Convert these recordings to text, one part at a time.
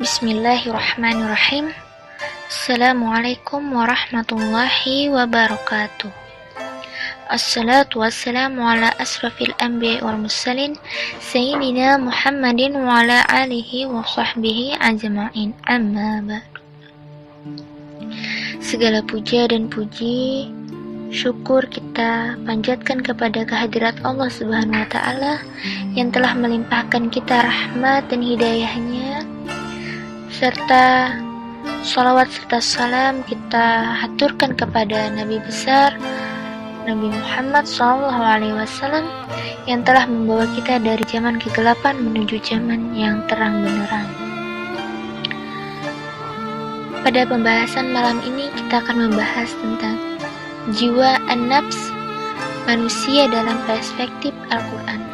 Bismillahirrahmanirrahim. Assalamualaikum warahmatullahi wabarakatuh. Assalatu wassalamu ala asrafil anbiya wal mursalin Sayyidina Muhammadin wa ala alihi wa sahbihi ajma'in, amma ba'd. Segala puja dan puji, syukur kita panjatkan kepada kehadirat Allah Subhanahu wa ta'ala yang telah melimpahkan kita rahmat dan hidayahnya, serta salawat serta salam kita haturkan kepada Nabi besar Nabi Muhammad SAW yang telah membawa kita dari zaman kegelapan menuju zaman yang terang benderang. Pada pembahasan malam ini kita akan membahas tentang jiwa an-nafs, manusia dalam perspektif Al-Quran.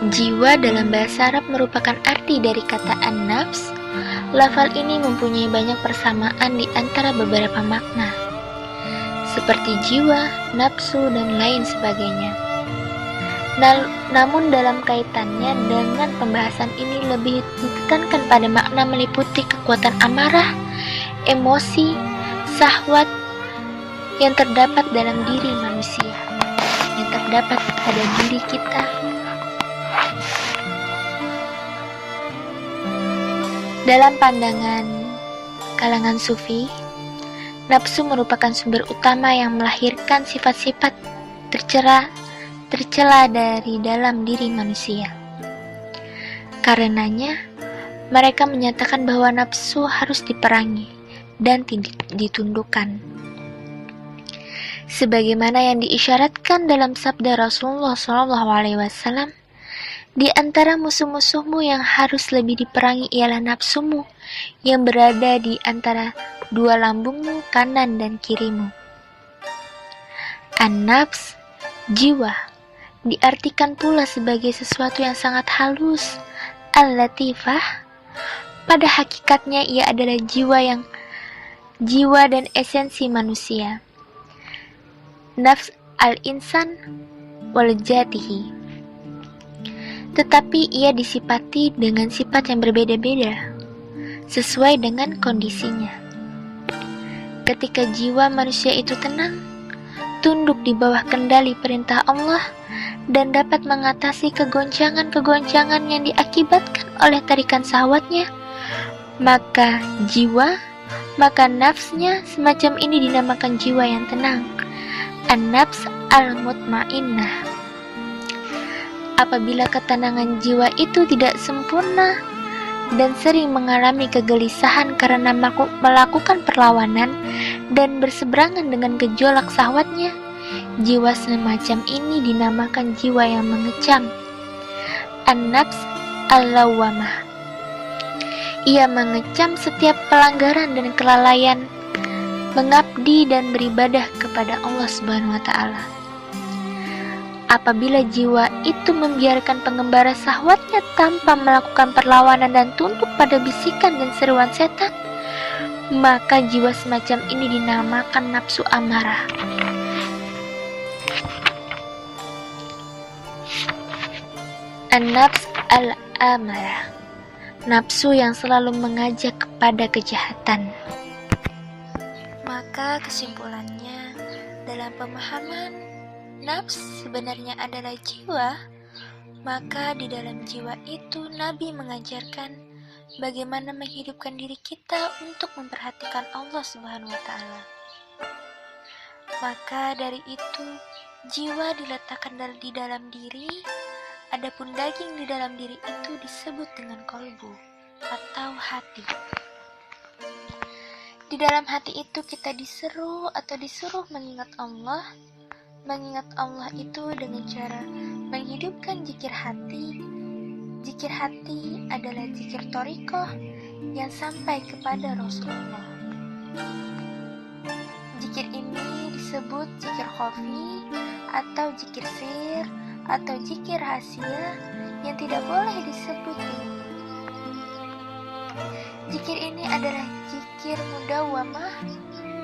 Jiwa dalam bahasa Arab merupakan arti dari kata an-nafs. Lafal ini mempunyai banyak persamaan di antara beberapa makna, seperti jiwa, nafsu, dan lain sebagainya. Namun dalam kaitannya dengan pembahasan ini lebih ditekankan pada makna meliputi kekuatan amarah, emosi, syahwat yang terdapat dalam diri manusia, yang terdapat pada diri kita. Dalam pandangan kalangan sufi, nafsu merupakan sumber utama yang melahirkan sifat-sifat tercela dari dalam diri manusia. Karenanya, mereka menyatakan bahwa nafsu harus diperangi dan ditundukkan. Sebagaimana yang diisyaratkan dalam sabda Rasulullah SAW, di antara musuh-musuhmu yang harus lebih diperangi ialah nafsumu yang berada di antara dua lambungmu kanan dan kirimu. An-nafs, jiwa, diartikan pula sebagai sesuatu yang sangat halus, al-latifah. Pada hakikatnya ia adalah jiwa dan esensi manusia. Nafs al-insan wal jatihi. Tetapi ia disifati dengan sifat yang berbeda-beda sesuai dengan kondisinya. Ketika jiwa manusia itu tenang, tunduk di bawah kendali perintah Allah, dan dapat mengatasi kegoncangan-kegoncangan yang diakibatkan oleh tarikan syahwatnya, maka nafsnya semacam ini dinamakan jiwa yang tenang, an-nafs al-mutmainnah. Apabila ketenangan jiwa itu tidak sempurna dan sering mengalami kegelisahan karena melakukan perlawanan dan berseberangan dengan gejolak syahwatnya, jiwa semacam ini dinamakan jiwa yang mengecam, an-nafs al-lawwamah. Ia mengecam setiap pelanggaran dan kelalaian mengabdi dan beribadah kepada Allah Subhanahu wa ta'ala. Apabila jiwa itu membiarkan pengembara syahwatnya tanpa melakukan perlawanan dan tunduk pada bisikan dan seruan setan, maka jiwa semacam ini dinamakan nafsu amarah. An-nafs al-amarah, nafsu yang selalu mengajak kepada kejahatan. Maka kesimpulannya, dalam pemahaman nafs sebenarnya adalah jiwa, maka di dalam jiwa itu Nabi mengajarkan bagaimana menghidupkan diri kita untuk memperhatikan Allah Subhanahu wa ta'ala. Maka dari itu, jiwa diletakkan di dalam diri, adapun daging di dalam diri itu disebut dengan kolbu atau hati. Di dalam hati itu kita disuruh mengingat Allah. Mengingat Allah itu dengan cara menghidupkan zikir hati. Zikir hati adalah zikir thariqah yang sampai kepada Rasulullah. Zikir ini disebut zikir khafi atau zikir sir atau zikir rahasia yang tidak boleh disebut tinggi. Zikir ini adalah zikir mudawwamah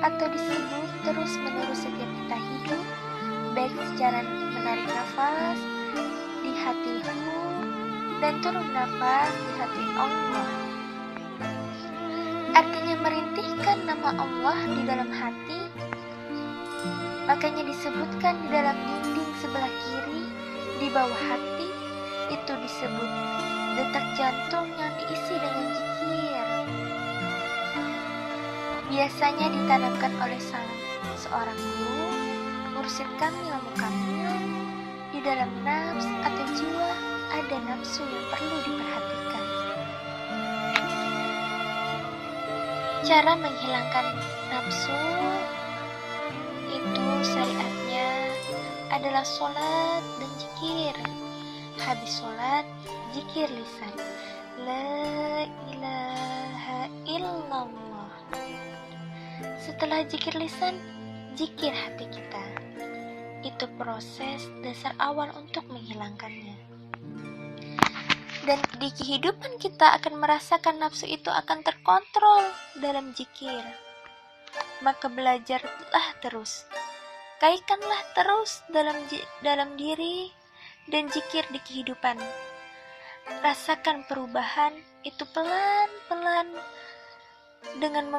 atau disebut terus-menerus setiap kita hidup, baik secara menarik nafas di hatimu dan turun nafas di hati Allah. Artinya merintihkan nama Allah di dalam hati. Makanya disebutkan di dalam dinding sebelah kiri di bawah hati itu disebut detak jantung yang diisi dengan zikir. Biasanya ditanamkan oleh seorang guru, mursyid kamil mukamil. Di dalam nafs atau jiwa ada nafsu yang perlu diperhatikan. Cara menghilangkan nafsu itu syariatnya adalah sholat dan zikir. Habis sholat, zikir lisan, la ilaha illallah. Setelah zikir lisan, zikir hati kita. Itu proses dasar awal untuk menghilangkannya. Dan di kehidupan kita akan merasakan nafsu itu akan terkontrol dalam zikir. Maka belajarlah terus, kaitkanlah terus dalam diri dan zikir di kehidupan. Rasakan perubahan itu pelan-pelan dengan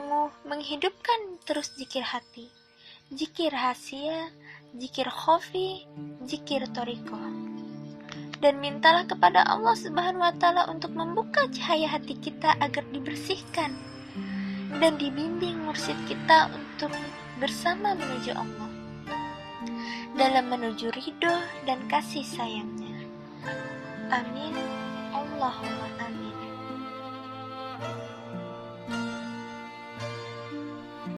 menghidupkan terus zikir hati, zikir rahasia, zikir khofi, zikir toriko. Dan mintalah kepada Allah Subhanahu wa Ta'ala untuk membuka cahaya hati kita agar dibersihkan dan dibimbing mursyid kita untuk bersama menuju Allah dalam menuju ridho dan kasih sayangnya. Amin. Allahumma amin.